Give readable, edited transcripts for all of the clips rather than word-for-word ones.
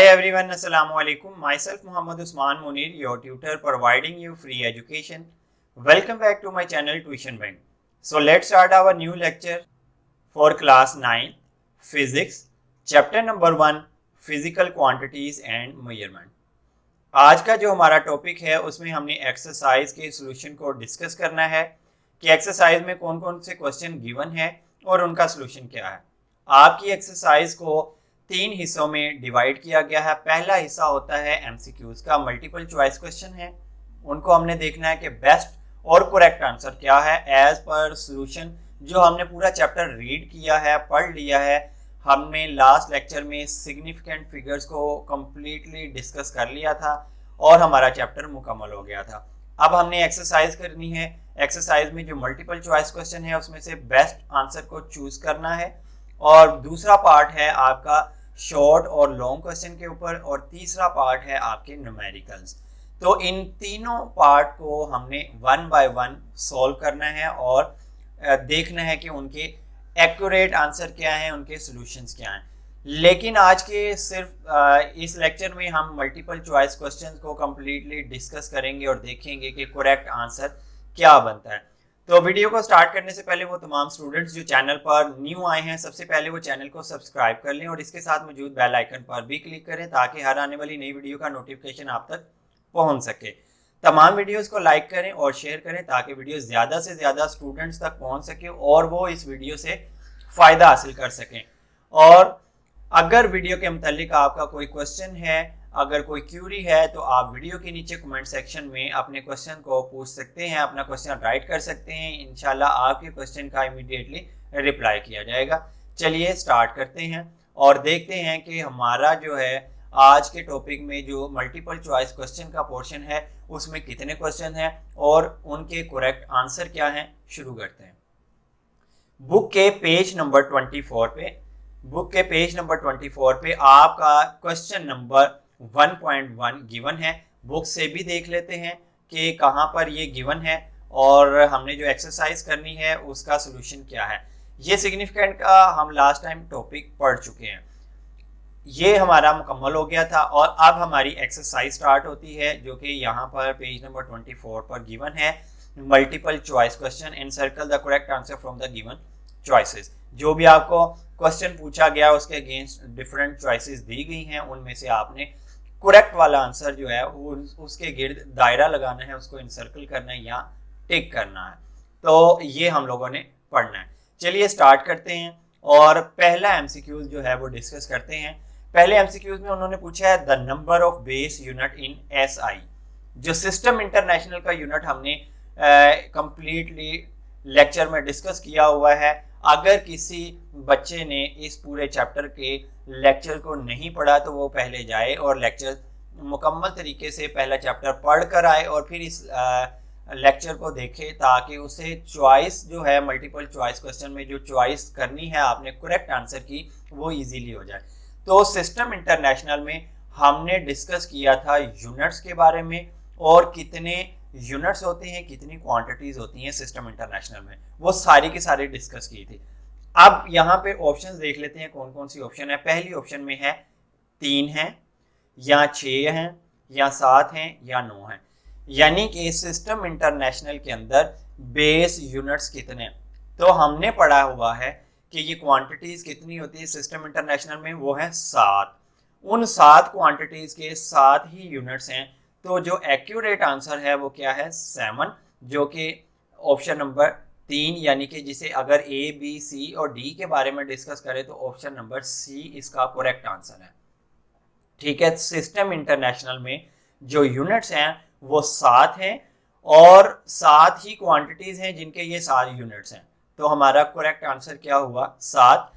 everyone, Assalamu alaikum. Myself Muhammad Usman Munir, your tutor providing you free education. Welcome back to my channel Tuition Bank. So let's start our new lecture for class 9 Physics, chapter number 1 Physical Quantities and Measurement. आज का जो हमारा topic है उसमें हमने exercise के solution को discuss करना है कि एक्सरसाइज में कौन कौन से क्वेश्चन गिवन है और उनका सॉल्यूशन क्या है। आपकी एक्सरसाइज को 3 हिस्सों में डिवाइड किया गया है। पहला हिस्सा होता है एमसीक्यूज का, मल्टीपल चॉइस क्वेश्चन है, उनको हमने देखना है कि बेस्ट और करेक्ट आंसर क्या है एज पर सॉल्यूशन। जो हमने पूरा चैप्टर रीड किया है, पढ़ लिया है, हमने लास्ट लेक्चर में सिग्निफिकेंट फिगर्स को कंप्लीटली डिस्कस कर लिया था और हमारा चैप्टर मुकम्मल हो गया था। अब हमने एक्सरसाइज करनी है। एक्सरसाइज में जो मल्टीपल चॉइस क्वेश्चन है उसमें से बेस्ट आंसर को चूज करना है और दूसरा पार्ट है आपका शॉर्ट और लॉन्ग क्वेश्चन के ऊपर और तीसरा पार्ट है आपके न्यूमेरिकल्स। तो इन तीनों पार्ट को हमने 1 बाय 1 सॉल्व करना है और देखना है कि उनके एक्यूरेट आंसर क्या है, उनके सॉल्यूशंस क्या हैं। लेकिन आज के सिर्फ इस लेक्चर में हम मल्टीपल चॉइस क्वेश्चंस को कंप्लीटली डिस्कस करेंगे और देखेंगे कि करेक्ट आंसर क्या बनता है। तो वीडियो को स्टार्ट करने से पहले वो तमाम स्टूडेंट्स जो चैनल पर न्यू आए हैं, सबसे पहले वो चैनल को सब्सक्राइब कर लें और इसके साथ मौजूद बेल आइकन पर भी क्लिक करें ताकि हर आने वाली नई वीडियो का नोटिफिकेशन आप तक पहुंच सके। तमाम वीडियोस को लाइक करें और शेयर करें ताकि वीडियो ज़्यादा से ज़्यादा स्टूडेंट्स तक पहुंच सके और वो इस वीडियो से फ़ायदा हासिल कर सकें। और अगर वीडियो के मुतालिक आपका कोई क्वेश्चन है, अगर कोई क्यूरी है, तो आप वीडियो के नीचे कमेंट सेक्शन में अपने क्वेश्चन को पूछ सकते हैं, अपना क्वेश्चन राइट कर सकते हैं। इंशाल्लाह आपके क्वेश्चन का इमीडिएटली रिप्लाई किया जाएगा। चलिए स्टार्ट करते हैं और देखते हैं कि हमारा जो है आज के टॉपिक में जो मल्टीपल चॉइस क्वेश्चन का पोर्शन है उसमें कितने क्वेश्चन हैं और उनके करेक्ट आंसर क्या हैं। शुरू करते हैं। बुक के पेज नंबर 24 पे आपका क्वेश्चन नंबर 1.1 गिवन है। बुक से भी देख लेते हैं कि कहाँ पर ये गिवन है और हमने जो एक्सरसाइज करनी है उसका सॉल्यूशन क्या है। ये सिग्निफिकेंट का हम लास्ट टाइम टॉपिक पढ़ चुके हैं, ये हमारा मुकम्मल हो गया था और अब हमारी एक्सरसाइज स्टार्ट होती है जो कि यहाँ पर पेज नंबर 24 पर गिवन है। Multiple choice question, encircle the correct answer from the given choices. जो भी आपको क्वेश्चन पूछा गया उसके अगेंस्ट डिफरेंट चॉइसेस दी गई हैं, उनमें से आपने करेक्ट वाला आंसर जो है उसके गिर्द दायरा लगाना है, उसको इंसर्कल करना है या टिक करना है। तो ये हम लोगों ने पढ़ना है। चलिए स्टार्ट करते हैं और पहला एमसीक्यूज जो है वो डिस्कस करते हैं। पहले एमसीक्यूज में उन्होंने पूछा है the number of base unit in SI. जो सिस्टम इंटरनेशनल का यूनिट हमने कंप्लीटली लेक्चर में डिस्कस किया हुआ है। अगर किसी बच्चे ने इस पूरे चैप्टर के लेक्चर को नहीं पढ़ा तो वो पहले जाए और लेक्चर मुकम्मल तरीके से पहला चैप्टर पढ़ कर आए और फिर इस लेक्चर को देखे ताकि उसे चॉइस जो है मल्टीपल चॉइस क्वेश्चन में जो चॉइस करनी है आपने करेक्ट आंसर की वो इजीली हो जाए। तो सिस्टम इंटरनेशनल में हमने डिस्कस किया था यूनिट्स के बारे में और कितने यूनिट्स होते हैं, कितनी क्वांटिटीज होती हैं सिस्टम इंटरनेशनल में, वो सारी की सारी डिस्कस की थी। अब यहाँ पे ऑप्शंस देख लेते हैं कौन कौन सी ऑप्शन है। पहली ऑप्शन में है 3 हैं या 6 हैं या 7 हैं या 9 हैं, यानी कि सिस्टम इंटरनेशनल के अंदर बेस यूनिट्स कितने। तो हमने पढ़ा हुआ है कि ये क्वांटिटीज कितनी होती है सिस्टम इंटरनेशनल में, वो है 7। उन 7 क्वांटिटीज के 7 ही यूनिट्स हैं। तो जो एक्यूरेट आंसर है वो क्या है 7, जो कि ऑप्शन नंबर 3, यानी कि जिसे अगर A, B, C और D के बारे में डिस्कस करें तो ऑप्शन नंबर C इसका करेक्ट आंसर है। ठीक है, सिस्टम इंटरनेशनल में जो यूनिट्स हैं वो 7 हैं और 7 ही क्वांटिटीज हैं जिनके ये सारे यूनिट्स हैं। तो हमारा करेक्ट आंसर क्या हुआ 7।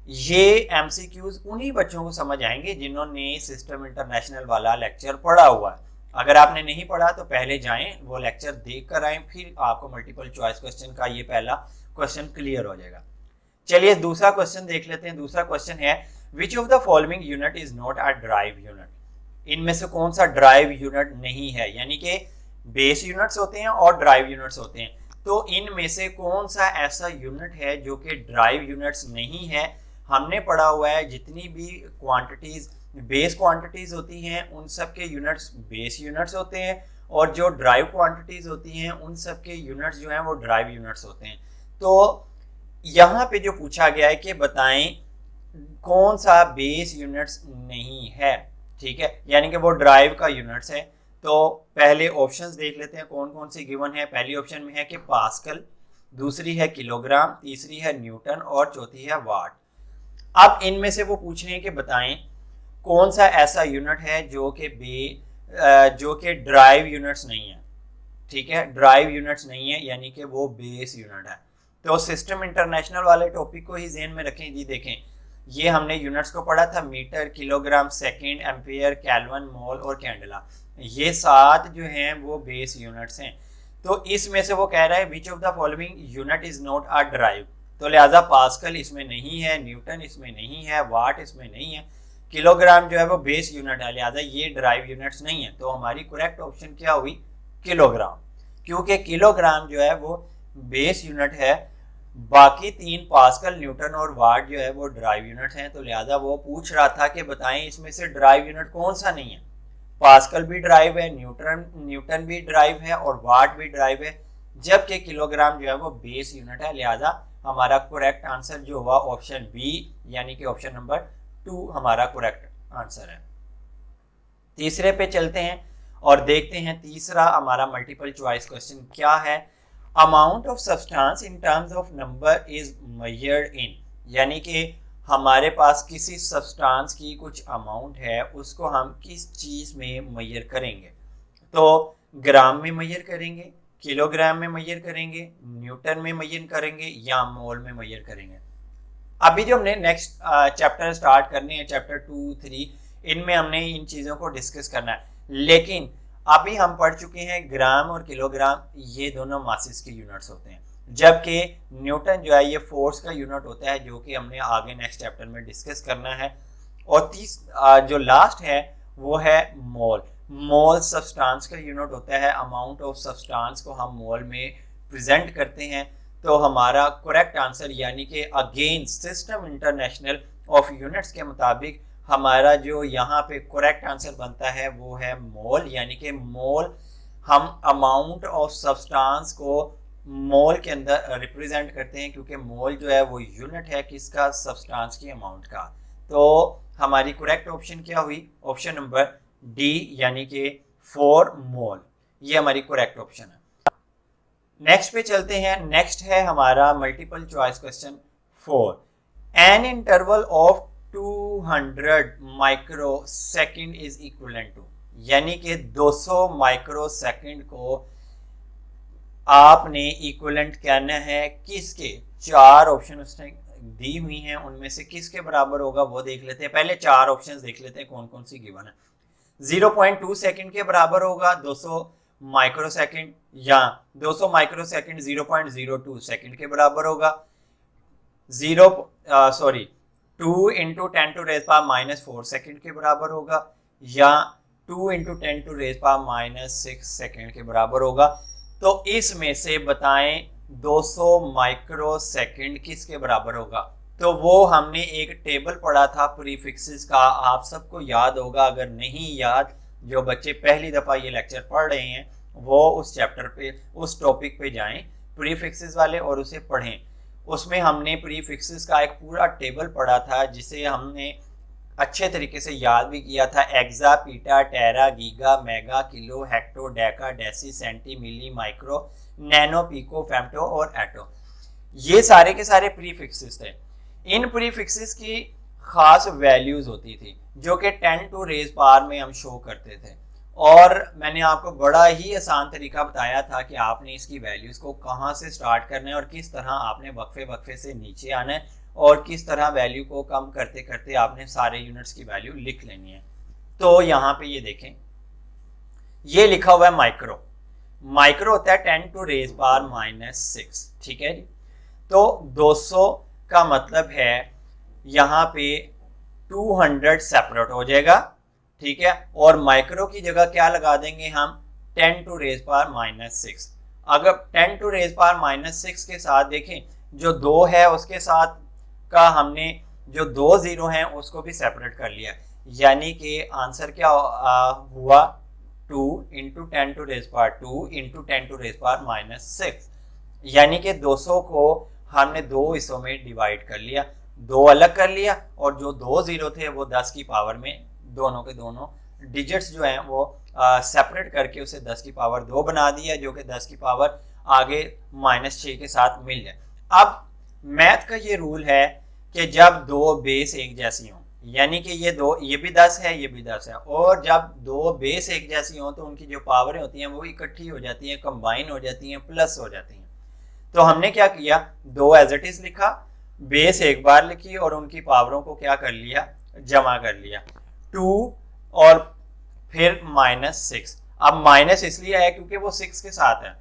ये एमसीक्यूज उन्हीं बच्चों को समझ आएंगे जिन्होंने सिस्टम इंटरनेशनल वाला लेक्चर पढ़ा हुआ है। अगर आपने नहीं पढ़ा तो पहले जाएं, वो लेक्चर देख कर आएं, फिर आपको मल्टीपल चॉइस क्वेश्चन का ये पहला क्वेश्चन क्लियर हो जाएगा। चलिए दूसरा क्वेश्चन देख लेते हैं। दूसरा क्वेश्चन है which of the following unit is not a drive unit. इनमें से कौन सा ड्राइव यूनिट नहीं है, यानी कि बेस यूनिट्स होते हैं और ड्राइव यूनिट्स होते हैं। तो इनमें से कौन सा ऐसा यूनिट है जो कि ड्राइव यूनिट्स नहीं है। हमने पढ़ा हुआ है जितनी भी क्वांटिटीज बेस क्वांटिटीज होती हैं उन सब के यूनिट्स बेस यूनिट्स होते हैं, और जो ड्राइव क्वांटिटीज होती हैं उन सब के यूनिट्स जो हैं वो ड्राइव यूनिट्स होते हैं। तो यहाँ पे जो पूछा गया है कि बताएं कौन सा बेस यूनिट्स नहीं है, ठीक है, यानी कि वो ड्राइव का यूनिट्स है। तो पहले ऑप्शंस देख लेते हैं कौन कौन सी गिवन है। पहली ऑप्शन में है कि पास्कल, दूसरी है किलोग्राम, तीसरी है न्यूटन और चौथी है वाट। अब इनमें से वो पूछ रहे हैं कि बताएं कौन सा ऐसा यूनिट है जो कि ड्राइव यूनिट्स नहीं है, ठीक है, ड्राइव यूनिट्स नहीं है यानी कि वो बेस यूनिट है। तो सिस्टम इंटरनेशनल वाले टॉपिक को ही ज़हन में रखें जी। देखें ये हमने यूनिट्स को पढ़ा था, metre, kilogram, second, ampere, kelvin, mole और कैंडला। ये 7 जो हैं वो बेस यूनिट्स हैं। तो इसमें से वो कह रहा है which of the following unit is not a drive. तो लिहाजा पास्कल इसमें नहीं है, न्यूटन इसमें नहीं है, वाट इसमें नहीं है, किलोग्राम जो है वो बेस यूनिट है, लिहाजा ये ड्राइव यूनिट्स नहीं है। तो हमारी करेक्ट ऑप्शन क्या हुई? किलोग्राम, क्योंकि किलोग्राम जो है वो बेस यूनिट है, बाकी 3 पास्कल, न्यूटन और वाट जो है वो ड्राइव यूनिट हैं। तो लिहाजा वो पूछ रहा था कि बताएं इसमें से ड्राइव यूनिट कौन सा नहीं है। पास्कल भी ड्राइव है, न्यूटन भी ड्राइव है और वाट भी ड्राइव है, जबकि किलोग्राम जो है वो बेस यूनिट है। लिहाजा हमारा करेक्ट आंसर जो हुआ ऑप्शन बी, यानी कि ऑप्शन नंबर 2 हमारा करेक्ट आंसर है। तीसरे पे चलते हैं और देखते हैं तीसरा हमारा मल्टीपल चॉइस क्वेश्चन क्या है। Amount of substance in terms of number is measured in, यानी कि हमारे पास किसी सब्सटेंस की कुछ अमाउंट है, उसको हम किस चीज़ में मेजर करेंगे। तो ग्राम में मेजर करेंगे, किलोग्राम में मेजर करेंगे, न्यूटन में मेजर करेंगे या मोल में मेजर करेंगे। अभी जो हमने नेक्स्ट चैप्टर स्टार्ट करने हैं, चैप्टर 2, 3, इनमें हमने इन चीज़ों को डिस्कस करना है। लेकिन अभी हम पढ़ चुके हैं ग्राम और किलोग्राम, ये दोनों मासेस के यूनिट्स होते हैं, जबकि न्यूटन जो है ये फोर्स का यूनिट होता है, जो कि हमने आगे नेक्स्ट चैप्टर में डिस्कस करना है। और जो लास्ट है वो है मोल। मोल सब्सटेंस का यूनिट होता है, अमाउंट ऑफ सब्सटेंस को हम मोल में प्रेजेंट करते हैं। तो हमारा करेक्ट आंसर यानी कि again system international of units के मुताबिक हमारा जो यहाँ पे करेक्ट आंसर बनता है वो है मोल, यानी कि मोल हम अमाउंट ऑफ सब्सटेंस को मोल के अंदर रिप्रेजेंट करते हैं, क्योंकि मोल जो है वो यूनिट है किसका? सब्सटेंस की अमाउंट का। तो हमारी करेक्ट ऑप्शन क्या हुई? ऑप्शन नंबर डी, यानी कि 4 मोल, ये हमारी करेक्ट ऑप्शन है। नेक्स्ट पे चलते हैं। नेक्स्ट है हमारा multiple choice question 4। An interval of 200 microsecond is equivalent to, यानी कि 200 माइक्रो सेकेंड को आपने इक्विवेलेंट कहना है किसके? 4 ऑप्शन उसने दी हुई हैं, उनमें से किसके बराबर होगा वो देख लेते हैं। पहले 4 ऑप्शंस देख लेते हैं कौन कौन सी गिवन है। 0.2 सेकंड के बराबर होगा 200 माइक्रो सेकंड, या 200 माइक्रो सेकंड 0.02 सेकंड के बराबर होगा। 2 into 10 to raise power -4 second के बराबर होगा, या 2 into 10 to raise power -6 second के बराबर होगा। तो इसमें से बताएं 200 माइक्रो सेकंड किसके बराबर होगा? तो वो हमने एक टेबल पढ़ा था प्रीफिक्सेस का, आप सबको याद होगा। अगर नहीं याद, जो बच्चे पहली दफ़ा ये लेक्चर पढ़ रहे हैं वो उस चैप्टर पे, उस टॉपिक पे जाएं प्रीफिक्सेस वाले और उसे पढ़ें। उसमें हमने प्रीफिक्सेस का एक पूरा टेबल पढ़ा था, जिसे हमने अच्छे तरीके से याद भी किया था। Exa, peta, tera, giga, mega, kilo, hecto, deca, deci, centi, milli, micro, nano, pico, femto और एटो, ये सारे के सारे प्रीफिक्सेस थे। इन प्रीफिक्सेस की खास वैल्यूज होती थी जो कि 10 टू रेज पावर में हम शो करते थे, और मैंने आपको बड़ा ही आसान तरीका बताया था कि आपने इसकी वैल्यूज को कहाँ से स्टार्ट करना है और किस तरह आपने वक्फे वक्फे से नीचे आना है, और किस तरह वैल्यू को कम करते करते आपने सारे यूनिट्स की वैल्यू लिख लेनी है। तो यहाँ पे ये देखें, ये लिखा हुआ है माइक्रो। माइक्रो होता है 10 टू रेज पावर -6, ठीक है जी। तो 200 का मतलब है यहाँ पे 200 सेपरेट हो जाएगा, ठीक है, और माइक्रो की जगह क्या लगा देंगे हम? 10 टू रेज पावर -6। अगर 10 टू रेज पावर -6 के साथ देखें, जो 2 है उसके साथ का हमने जो 2 0 हैं उसको भी सेपरेट कर लिया, यानी कि आंसर क्या हुआ 2 into 10 to raise power 2 into 10 to raise power -6, यानी कि 200 को हमने दो हिस्सों में डिवाइड कर लिया, दो अलग कर लिया और जो दो जीरो थे वो 10 की पावर में दोनों के दोनों डिजिट्स जो हैं वो सेपरेट करके उसे 10 की पावर 2 बना दिया, जो कि 10 की पावर आगे -6 के साथ मिल जाए। अब मैथ का ये रूल है कि जब दो बेस एक जैसी हों, यानी कि ये भी 10 है, ये भी 10 है, और जब दो बेस एक जैसी हों तो उनकी जो पावरें होती हैं वो इकट्ठी हो जाती हैं, कंबाइन हो जाती हैं, प्लस हो जाती हैं। तो हमने क्या किया, दो एज इट इज लिखा, बेस एक बार लिखी और उनकी पावरों को क्या कर लिया, जमा कर लिया, 2 और फिर -6। अब माइनस इसलिए आया क्योंकि वो 6 के साथ है,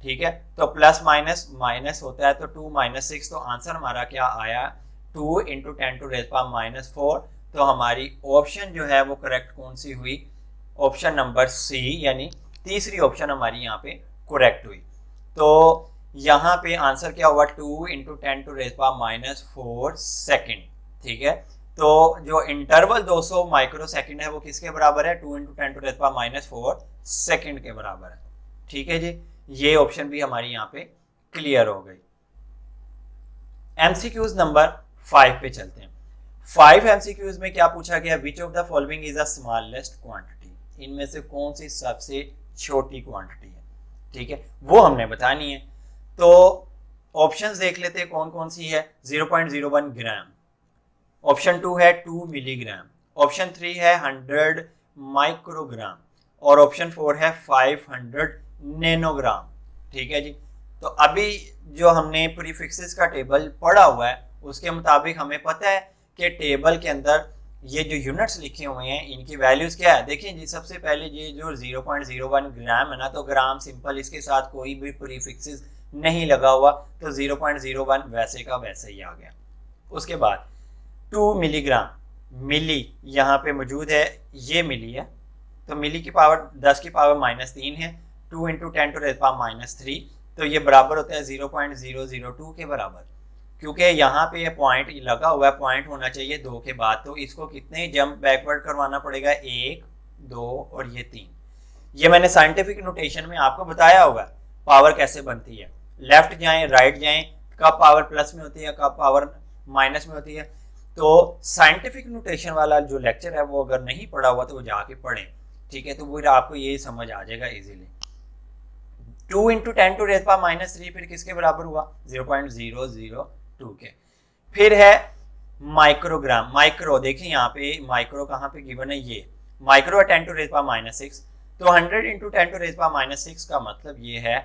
ठीक है, तो प्लस माइनस माइनस होता है, तो 2 -6, तो आंसर हमारा क्या आया 2 इंटू 10 टू रेज पावर -4। तो हमारी ऑप्शन जो है वो करेक्ट कौन सी हुई, ऑप्शन नंबर सी, यानी तीसरी ऑप्शन हमारी यहाँ पे करेक्ट हुई। तो यहाँ पे आंसर क्या हुआ 2 into 10 to raise power -4 second, ठीक है। तो जो इंटरवल 200 माइक्रो सेकेंड है वो किसके बराबर है, 2 into 10 to raise power -4 second के बराबर है, ठीक है जी। ये ऑप्शन भी हमारी यहाँ पे क्लियर हो गई। एमसीक्यूज नंबर 5 पे चलते हैं। 5 एमसीक्यूज में क्या पूछा गया, which of the following is the smallest quantity, इनमें से कौन सी सबसे छोटी क्वांटिटी है, ठीक है, वो हमने बतानी है। तो ऑप्शंस देख लेते हैं कौन कौन सी है, 0.01 ग्राम, ऑप्शन 2 है 2 मिलीग्राम, ऑप्शन 3 है 100 माइक्रोग्राम और ऑप्शन 4 है 500 नैनोग्राम, ठीक है जी। तो अभी जो हमने प्रीफिक्सेस का टेबल पढ़ा हुआ है उसके मुताबिक हमें पता है कि टेबल के अंदर ये जो यूनिट्स लिखे हुए हैं इनकी वैल्यूज क्या है। देखिए जी, सबसे पहले ये जो 0.01 ग्राम है ना, तो ग्राम सिंपल, इसके साथ कोई भी प्रीफिक्सेस नहीं लगा हुआ, तो 0.01 वैसे का वैसे ही आ गया। उसके बाद 2 मिलीग्राम, मिली यहाँ पे मौजूद है, ये मिली है, तो मिली की पावर 10 की पावर -3 है, 2 इंटू 10 टू रेज पावर -3, तो ये बराबर होता है 0.002 के बराबर, क्योंकि यहाँ पे ये पॉइंट लगा हुआ है, पॉइंट होना चाहिए 2 के बाद, तो इसको कितने जंप बैकवर्ड करवाना पड़ेगा, 1 2 और ये 3। ये मैंने साइंटिफिक नोटेशन में आपको बताया होगा पावर कैसे बनती है, लेफ्ट जाएं राइट जाएं, कब पावर प्लस में होती है कब पावर माइनस में होती है। तो साइंटिफिक नोटेशन वाला जो लेक्चर है वो अगर नहीं पढ़ा हुआ तो वो जाके पढ़ें, ठीक है, तो वो आपको ये समझ आ जाएगा easily. 2 into 10 to raise power -3 फिर किसके बराबर हुआ, 0.002 के। फिर है माइक्रोग्राम, माइक्रो देखिए यहाँ पे माइक्रो कहाँ पे गिवन है, ये माइक्रो है 10 टू रेज पावर -6, तो 100 इंटू 10 टू रेज पावर -6 का मतलब ये है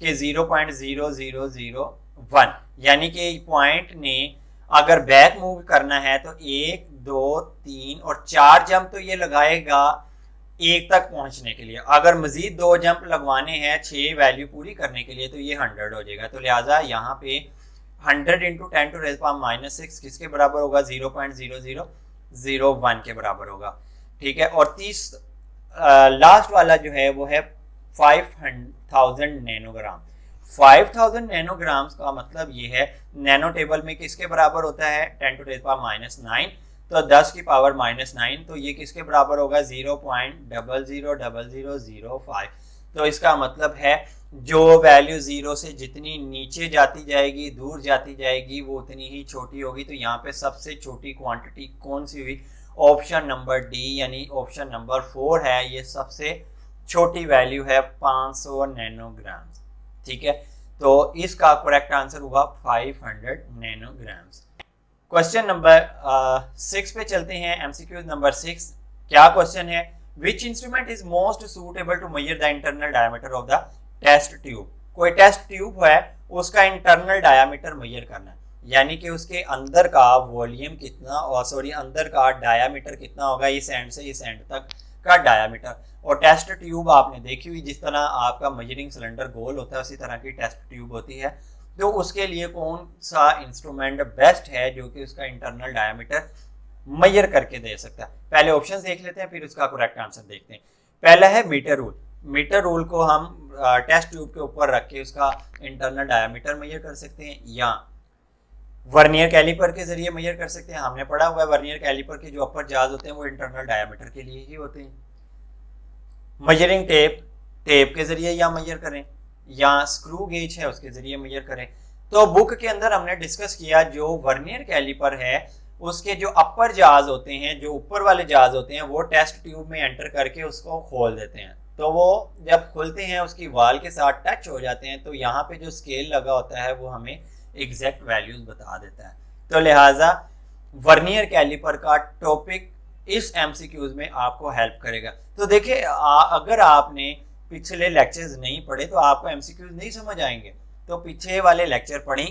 कि 0.0001, यानी कि पॉइंट ने अगर बैक मूव करना है तो 1 2 3 और 4 जंप तो ये लगाएगा 1 तक पहुंचने के लिए। अगर मजीद 2 जंप लगवाने हैं 6 वैल्यू पूरी करने के लिए तो ये 100 हो जाएगा। तो लिहाजा यहाँ पे 100 इंटू 10 टू रेज पावर -6 किसके बराबर होगा, 0.0001 के बराबर होगा, ठीक है। और लास्ट वाला जो है वो है 5000 नैनोग्राम। 5000 नैनोग्राम्स का मतलब ये है, नैनो टेबल में किसके बराबर होता है, 10 टू रेज पावर -9, तो 10 की पावर -9, तो ये किसके बराबर होगा, 0.000005। तो इसका मतलब है जो वैल्यू 0 से जितनी नीचे जाती जाएगी, दूर जाती जाएगी, वो उतनी ही छोटी होगी। तो यहाँ पे सबसे छोटी क्वांटिटी कौन सी हुई, ऑप्शन नंबर डी, यानी ऑप्शन नंबर 4 है, ये सबसे छोटी वैल्यू है 500 नैनोग्राम, ठीक है। तो इसका करेक्ट आंसर हुआ 500 नैनोग्राम्स। क्वेश्चन नंबर 6 पे चलते हैं, एमसीक्यू नंबर 6। क्या क्वेश्चन है, which instrument is most suitable to measure the internal diameter of the test tube. कोई टेस्ट ट्यूब है, उसका इंटरनल डायमीटर मेजर करना है, यानी कि उसके अंदर का वॉल्यूम कितना, और सॉरी अंदर का डायमीटर कितना होगा, इस एंड से इस एंड तक का डायमीटर। और टेस्ट ट्यूब आपने देखी हुई, जिस तरह आपका मेजरिंग सिलेंडर गोल होता है उसी तरह की टेस्ट ट्यूब होती है। तो उसके लिए कौन सा इंस्ट्रूमेंट बेस्ट है जो कि उसका इंटरनल डायमीटर मेजर करके दे सकता है। पहले ऑप्शन देख लेते हैं फिर उसका करेक्ट आंसर देखते हैं। पहला है मीटर रूल। मीटर रूल को हम टेस्ट ट्यूब के ऊपर रख के उसका इंटरनल डायमीटर मेजर कर सकते हैं, या वर्नियर कैलिपर के जरिए मेजर कर सकते हैं, हमने पढ़ा हुआ है वर्नियर कैलिपर के जो अपर जाज होते हैं वो इंटरनल डायमीटर के लिए ही होते हैं। मेजरिंग टेप, टेप के जरिए या मेजर करें या स्क्रू गेज है उसके जरिए मेजर करें। तो बुक के अंदर हमने डिस्कस किया जो वर्नियर कैलिपर है उसके जो अपर जाज होते हैं, जो ऊपर वाले जाज होते हैं, वो टेस्ट ट्यूब में एंटर करके उसको खोल देते हैं। तो वो जब खुलते हैं उसकी वाल के साथ टच हो जाते हैं तो यहाँ पे जो स्केल लगा होता है वो हमें एग्जैक्ट वैल्यूज बता देता है। तो लिहाजा वर्नियर कैलिपर का टॉपिक इस एमसीक्यूज में आपको हेल्प करेगा। तो देखिए अगर आपने पिछले लेक्चर्स नहीं पढ़े तो आपको एमसीक्यूज नहीं समझ आएंगे, तो पीछे वाले लेक्चर पढ़ें।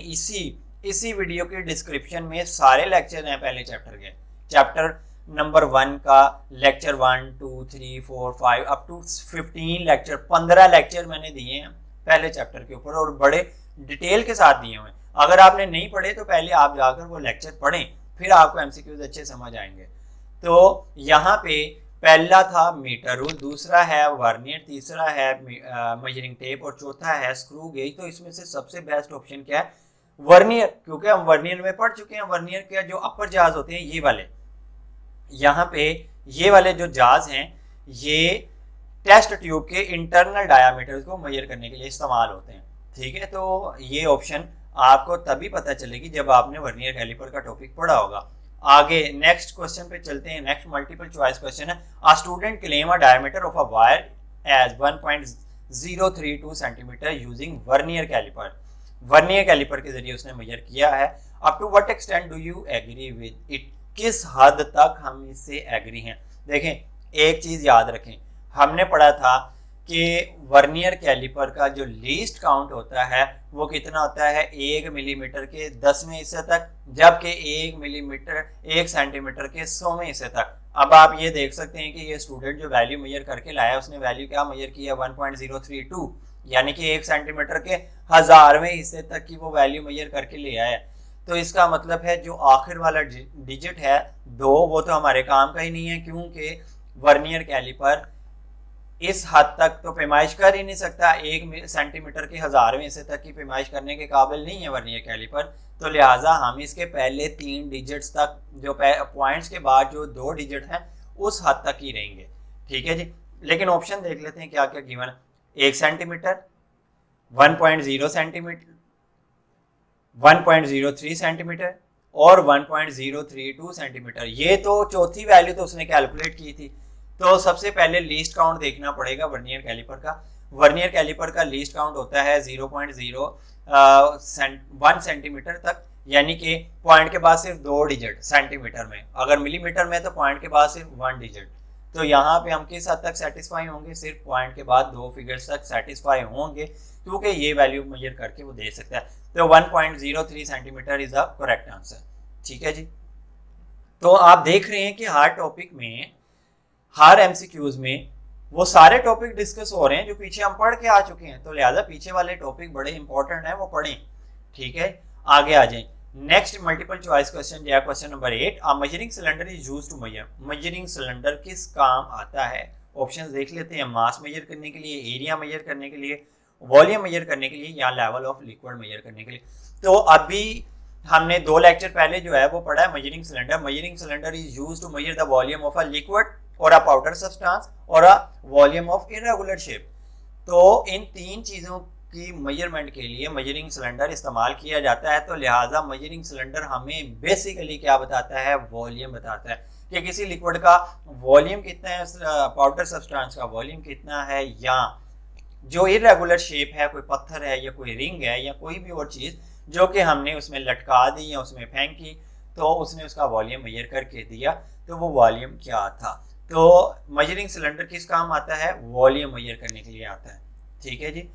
इसी वीडियो के डिस्क्रिप्शन में सारे लेक्चर हैं पहले चैप्टर के। चैप्टर नंबर 1 का lecture 1, 2, 3, 4, 5 up to 15 lecture, 15 lecture मैंने दिए हैं पहले चैप्टर के ऊपर और बड़े डिटेल के साथ दिए हुए हैं। अगर आपने नहीं पढ़े तो पहले आप जाकर वो लेक्चर पढ़ें, फिर आपको एमसीक्यूज अच्छे समझ आएंगे। तो यहाँ पे पहला था मीटर रूल, दूसरा है वर्नियर, तीसरा है मेजरिंग टेप और चौथा है स्क्रू गेज। तो इसमें से सबसे बेस्ट ऑप्शन क्या है? वर्नियर, क्योंकि हम वर्नियर में पढ़ चुके हैं। वर्नियर के जो अपर जाज होते हैं ये वाले, यहाँ पे ये वाले जो जाज हैं ये टेस्ट ट्यूब के इंटरनल डायामीटर को मेजर करने के लिए इस्तेमाल होते हैं। ठीक है, तो ये ऑप्शन आपको तभी पता चलेगी जब आपने वर्नियर कैलिपर का टॉपिक पढ़ा होगा। आगे नेक्स्ट क्वेश्चन पे चलते हैं। नेक्स्ट मल्टीपल चॉइस क्वेश्चन है, a student claim a diameter of a wire as 1.032 centimetre using vernier calliper. Vernier calliper के जरिए उसने मेजर किया है। Up to what extent do you agree with it? किस हद तक हम इससे एग्री हैं? देखें एक चीज याद रखें, हमने पढ़ा था कि वर्नियर कैलिपर का जो लीस्ट काउंट होता है वो कितना होता है? 1 मिलीमीटर के 10वें हिस्से तक, जबकि 1 सेंटीमीटर के 100वें हिस्से तक। अब आप ये देख सकते हैं कि ये स्टूडेंट जो वैल्यू मेजर करके लाया उसने वैल्यू क्या मेजर किया? 1.032, यानी कि 1 सेंटीमीटर के 1000वें हिस्से तक की वो वैल्यू मेजर करके ले आया। तो इसका मतलब है जो आखिर वाला डिजिट है 2, वो तो हमारे काम का ही नहीं है, क्योंकि वर्नियर कैलिपर इस हद तक तो पैमाइश कर ही नहीं सकता। 1 सेंटीमीटर के 1000वें हिस्से तक की पैमाइश करने के काबिल नहीं है वर्नियर कैलिपर। तो लिहाजा हम इसके पहले 3 डिजिट्स तक, जो पॉइंट्स के बाद जो 2 डिजिट हैं उस हद तक ही रहेंगे। ठीक है जी, लेकिन ऑप्शन देख लेते हैं क्या क्या गिवन है। 1 सेंटीमीटर, 1.0 सेंटीमीटर, 1.03 सेंटीमीटर और 1.032 सेंटीमीटर। ये तो चौथी वैल्यू तो उसने कैलकुलेट की थी। तो सबसे पहले लीस्ट काउंट देखना पड़ेगा वर्नियर कैलिपर का। वर्नियर कैलिपर का लीस्ट काउंट होता है 0.01 सेंटीमीटर तक, यानी कि पॉइंट के बाद सिर्फ 2 डिजिट सेंटीमीटर में। अगर मिलीमीटर में तो पॉइंट के बाद सिर्फ 1 डिजिट। तो यहाँ पे हम किस हद तक सेटिस्फाई होंगे? सिर्फ पॉइंट के बाद 2 फिगर्स तक सेटिस्फाई होंगे, क्योंकि ये वैल्यू मेजर करके वो दे सकता है। तो 1.03 centimetre is the correct answer. ठीक है जी, तो आप देख रहे हैं कि हर टॉपिक में, हर एमसीक्यूज में वो सारे टॉपिक डिस्कस हो रहे हैं जो पीछे हम पढ़ के आ चुके हैं। तो लिहाजा पीछे वाले टॉपिक बड़े इंपॉर्टेंट हैं, वो पढ़ें। ठीक है, आगे आ जाएं। नेक्स्ट मल्टीपल चॉइस क्वेश्चन या question number 8, a measuring cylinder is used to measure. Measuring cylinder किस काम आता है? ऑप्शंस देख लेते हैं। मास मेजर करने के लिए, एरिया मेजर करने के लिए, वॉल्यूम मेजर करने के लिए या लेवल ऑफ लिक्विड मेजर करने के लिए। तो अभी हमने 2 लेक्चर पहले जो है वो पढ़ा है measuring cylinder. Measuring cylinder is used to measure the volume of a liquid और अ पाउडर सब्सटेंस और a volume of irregular shape. तो इन 3 चीजों की मेजरमेंट के लिए मेजरिंग सिलेंडर इस्तेमाल किया जाता है। तो लिहाजा मेजरिंग सिलेंडर हमें बेसिकली क्या बताता है? वॉल्यूम बताता है कि किसी लिक्विड का वॉल्यूम कितना है, पाउडर सब्सटेंस का वॉल्यूम कितना है, या जो इरेगुलर शेप है, कोई पत्थर है या कोई रिंग है या कोई भी और चीज जो कि हमने उसमें लटका दी या उसमें फेंकी, तो उसने उसका वॉल्यूम मेजर करके दिया, तो वो वॉल्यूम क्या था। तो मेजरिंग सिलेंडर किस काम आता है? वॉल्यूम मेजर करने के लिए आता है। ठीक है जी,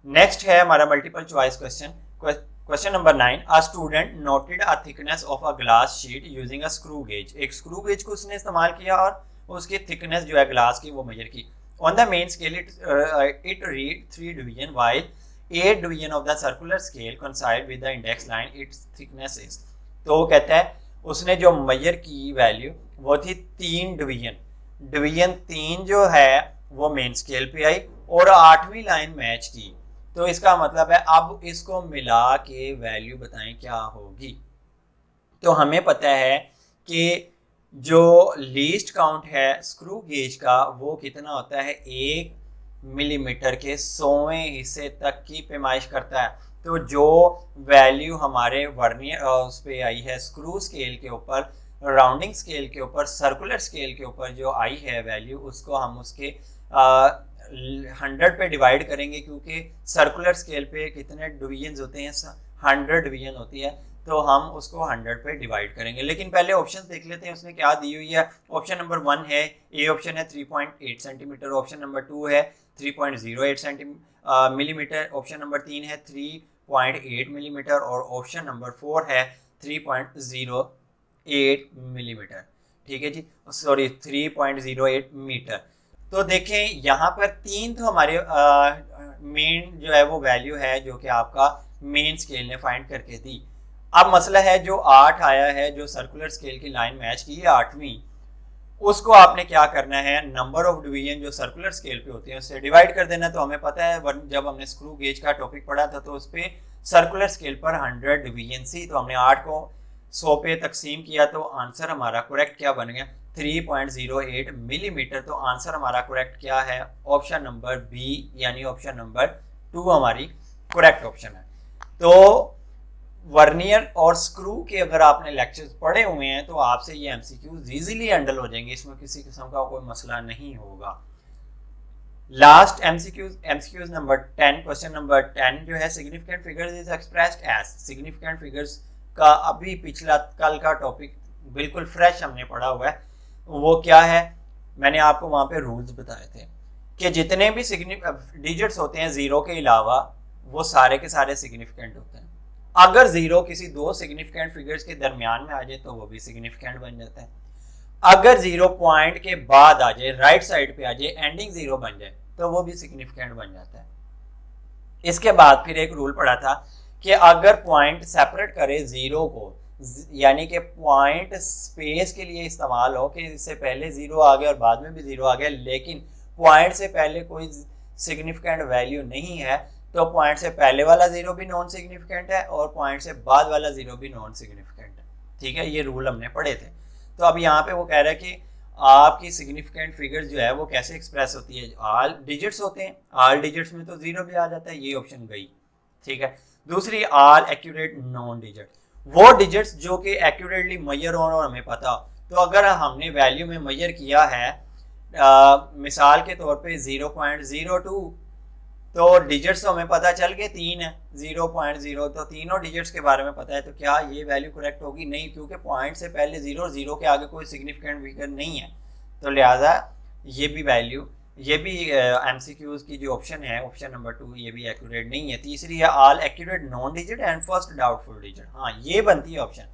नेक्स्ट है हमारा multiple choice question. Question number 9, a student noted a thickness of a glass sheet using a screw gauge. एक स्क्रू गेज को उसने इस्तेमाल किया और उसकी थिकनेस जो है ग्लास की वो मेजर की। On the main scale it read 3 division while 8 division of the circular scale coincide with the index line its thickness is। तो वो कहता है उसने जो मेजर की वैल्यू वो थी 3 डिवीजन। डिवीजन 3 जो है वो मेन स्केल पे आई और 8वीं लाइन मैच की। तो इसका मतलब है अब इसको मिला के वैल्यू बताएं क्या होगी। तो हमें पता है कि जो लीस्ट काउंट है स्क्रू गेज का वो कितना होता है, 1 मिलीमीटर के 100वें हिस्से तक की पैमाइश करता है। तो जो वैल्यू हमारे वर्नियर उस पे आई है स्क्रू स्केल के ऊपर, राउंडिंग स्केल के ऊपर, सर्कुलर स्केल के ऊपर जो आई है वैल्यू, उसको हम उसके 100 पे डिवाइड करेंगे, क्योंकि सर्कुलर स्केल पे कितने डिवीजन होते हैं, 100 डिवीजन होती है, तो हम उसको 100 पे डिवाइड करेंगे। लेकिन पहले ऑप्शन देख लेते हैं उसने क्या दी हुई है। ऑप्शन नंबर 1 है, ए ऑप्शन है 3.8 सेंटीमीटर, ऑप्शन नंबर 2 है 3.08 मिलीमीटर, ऑप्शन नंबर 3 है 3.8 मिलीमीटर और ऑप्शन नंबर 4 है 3.08 मिलीमीटर। ठीक है जी, सॉरी 3.08 मीटर। तो देखें यहाँ पर 3 तो हमारे मेन जो है वो वैल्यू है जो कि आपका मेन स्केल ने फाइंड करके दी। अब मसला है जो 8 आया है, जो सर्कुलर स्केल की लाइन मैच की है 8वीं, उसको आपने क्या करना है, नंबर ऑफ डिवीजन जो सर्कुलर स्केल पे होते हैं उससे डिवाइड कर देना। तो हमें पता है जब हमने स्क्रू गेज का टॉपिक पढ़ा था तो उस पर सर्कुलर स्केल पर 100 डिवीजन थी, तो हमने 8 को 100 पे तकसीम किया, तो आंसर हमारा करेक्ट क्या बन गया, 3.08 मिलीमीटर। तो आंसर हमारा करेक्ट क्या है, ऑप्शन नंबर बी, यानी ऑप्शन नंबर 2 हमारी करेक्ट ऑप्शन है। तो वर्नियर और स्क्रू के अगर आपने लेक्चर्स पढ़े हुए हैं तो आपसे ये एमसीक्यूज इजीली हैंडल हो जाएंगे, इसमें किसी किस्म का कोई मसला नहीं होगा। Last MCQs number 10, question number 10 जो है, significant figures is expressed as. Significant figures का अभी पिछला कल का टॉपिक बिल्कुल फ्रेश हमने पढ़ा हुआ है, वो क्या है, मैंने आपको वहां पे रूल्स बताए थे कि जितने भी डिजिट्स होते हैं जीरो के अलावा वो सारे के सारे सिग्निफिकेंट होते हैं। अगर जीरो किसी दो सिग्निफिकेंट फिगर्स के दरमियान में आ जाए तो वो भी सिग्निफिकेंट बन जाता है। अगर जीरो पॉइंट के बाद आ जाए, राइट साइड पे आ जाए, एंडिंग जीरो बन जाए, तो वो भी सिग्निफिकेंट बन जाता है। इसके बाद फिर एक रूल पढ़ा था कि अगर पॉइंट सेपरेट करे जीरो को, यानी कि पॉइंट स्पेस के लिए इस्तेमाल हो कि इससे पहले जीरो आ गया और बाद में भी जीरो आ गया, लेकिन पॉइंट से पहले कोई सिग्निफिकेंट वैल्यू नहीं है, तो पॉइंट से पहले वाला जीरो भी नॉन सिग्निफिकेंट है और पॉइंट से बाद वाला जीरो भी नॉन सिग्निफिकेंट है। ठीक है, ये रूल हमने पढ़े थे। तो अब यहाँ पे वो कह रहा है कि आपकी सिग्निफिकेंट फिगर जो है वो कैसे एक्सप्रेस होती है, ऑल डिजिट्स होते हैं, ऑल डिजिट्स में तो जीरो भी आ जाता है, ये ऑप्शन गई। ठीक है, दूसरी ऑल एक्यूरेट नॉन डिजिट, वो डिजिट्स जो कि एक्यूरेटली मेजर हो और हमें पता। तो अगर हमने वैल्यू में मेजर किया है मिसाल के तौर पे 0.02, तो डिजिट्स तो हमें पता चल गए 3 है, 0.0, तो तीनों डिजिट्स के बारे में पता है, तो क्या ये वैल्यू करेक्ट होगी, नहीं, क्योंकि पॉइंट से पहले जीरो, जीरो के आगे कोई सिग्निफिकेंट फिगर नहीं है, तो लिहाजा ये भी वैल्यू, ये भी एमसीक्यूज की जो ऑप्शन है, ऑप्शन नंबर 2, ये भी एक्यूरेट नहीं है। तीसरी है all accurate non digit and first doubtful digit. हाँ, ये बनती है ऑप्शन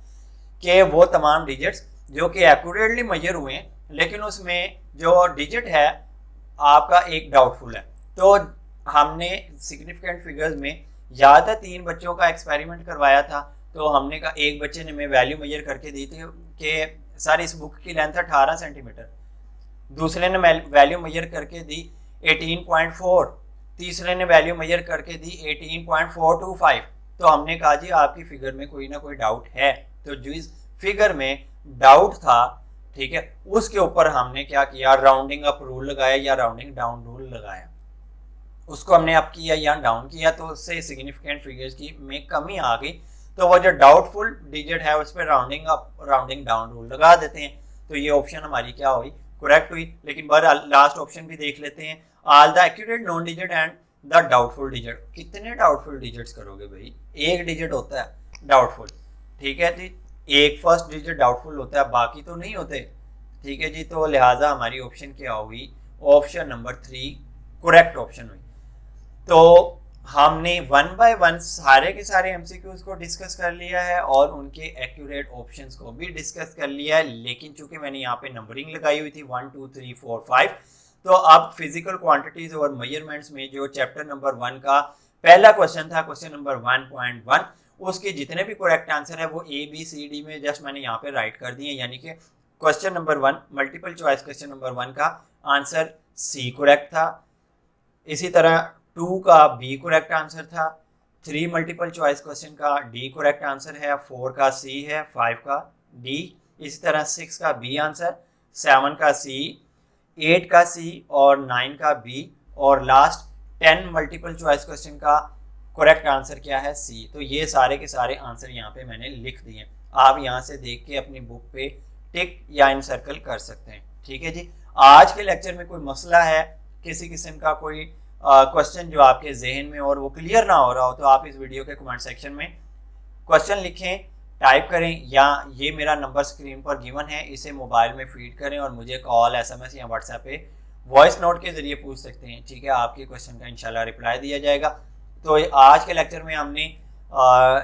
कि वो तमाम डिजिट्स जो कि एक्यूरेटली मेजर हुए हैं लेकिन उसमें जो डिजिट है आपका एक डाउटफुल है। तो हमने सिग्निफिकेंट फिगर्स में याद है 3 बच्चों का एक्सपेरिमेंट करवाया था, तो हमने कहा एक बच्चे ने मैं वैल्यू मेजर करके दी थी कि सर इस बुक की लेंथ 18 सेंटीमीटर, दूसरे ने वैल्यू मेजर करके दी 18.4, तीसरे ने वैल्यू मेजर करके दी 18.425। तो हमने कहा जी आपकी फिगर में कोई ना कोई डाउट है, तो जो इस फिगर में डाउट था, ठीक है, उसके ऊपर हमने क्या किया, राउंडिंग अप रूल लगाया या राउंडिंग डाउन रूल लगाया, उसको हमने अप किया या डाउन किया, तो उससे सिग्निफिकेंट फिगर्स की में कमी आ गई, तो वो जो डाउटफुल डिजिट है उस पर rounding up rounding down rule लगा देते हैं। तो ये ऑप्शन हमारी क्या हुई, करेक्ट हुई। लेकिन बहरहाल लास्ट ऑप्शन भी देख लेते हैं, all the accurate non digit and the doubtful digit. कितने डाउटफुल डिजिट्स करोगे भाई, एक डिजिट होता है डाउटफुल, ठीक है जी, एक फर्स्ट डिजिट डाउटफुल होता है, बाकी तो नहीं होते। ठीक है जी, तो लिहाजा हमारी ऑप्शन क्या हुई, ऑप्शन नंबर 3 करेक्ट ऑप्शन हुई। तो हमने 1 बाय 1 सारे के सारे एमसीक्यूज को डिस्कस कर लिया है और उनके एक्यूरेट ऑप्शंस को भी डिस्कस कर लिया है, लेकिन चूंकि मैंने यहाँ पे नंबरिंग लगाई हुई थी 1 2 3 4 5, तो अब फिजिकल क्वांटिटीज और मेजरमेंट्स में जो चैप्टर नंबर 1 का पहला क्वेश्चन था, क्वेश्चन नंबर 1.1, उसके जितने भी करेक्ट आंसर है वो ABCD में जस्ट मैंने यहाँ पे राइट कर दिए, यानी कि question number 1 multiple choice question number 1 का आंसर C करेक्ट था, इसी तरह 2 का B करेक्ट आंसर था, 3 मल्टीपल चॉइस क्वेश्चन का डी करेक्ट आंसर है, 4 का सी है, 5 का डी, इसी तरह 6 का बी आंसर, 7 का सी, 8 का सी और 9 का बी, और लास्ट 10 मल्टीपल चॉइस क्वेश्चन का करेक्ट आंसर क्या है, सी। तो ये सारे के सारे आंसर यहाँ पे मैंने लिख दिए, आप यहाँ से देख के अपनी बुक पे टिक या इन सर्कल कर सकते हैं। ठीक है जी। आज के लेक्चर में कोई मसला है, किसी किस्म का कोई क्वेश्चन जो आपके जहन में और वो क्लियर ना हो रहा हो, तो आप इस वीडियो के कमेंट सेक्शन में क्वेश्चन लिखें, टाइप करें, या ये मेरा नंबर स्क्रीन पर गिवन है, इसे मोबाइल में फीड करें और मुझे कॉल, एसएमएस या व्हाट्सएप पे वॉइस नोट के जरिए पूछ सकते हैं। ठीक है, आपके क्वेश्चन का इंशाल्लाह रिप्लाई दिया जाएगा। तो आज के लेक्चर में हमने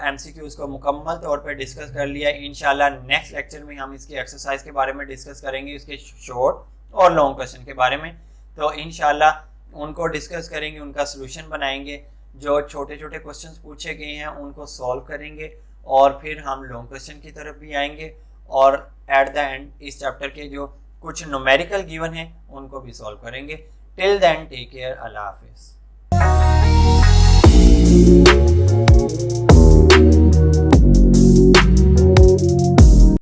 एमसीक्यूज को मुकम्मल तौर पर डिस्कस कर लिया। इंशाल्लाह नेक्स्ट लेक्चर में हम इसकी एक्सरसाइज के बारे में डिस्कस करेंगे, इसके शॉर्ट और लॉन्ग क्वेश्चन के बारे में। तो इंशाल्लाह उनको डिस्कस करेंगे, उनका सोल्यूशन बनाएंगे, जो छोटे छोटे क्वेश्चंस पूछे गए हैं उनको सॉल्व करेंगे, और फिर हम लॉन्ग क्वेश्चन की तरफ भी आएंगे, और एट द एंड इस चैप्टर के जो कुछ न्यूमेरिकल गिवन हैं उनको भी सॉल्व करेंगे। टिल देन टेक केयर, अल्लाह हाफिज़।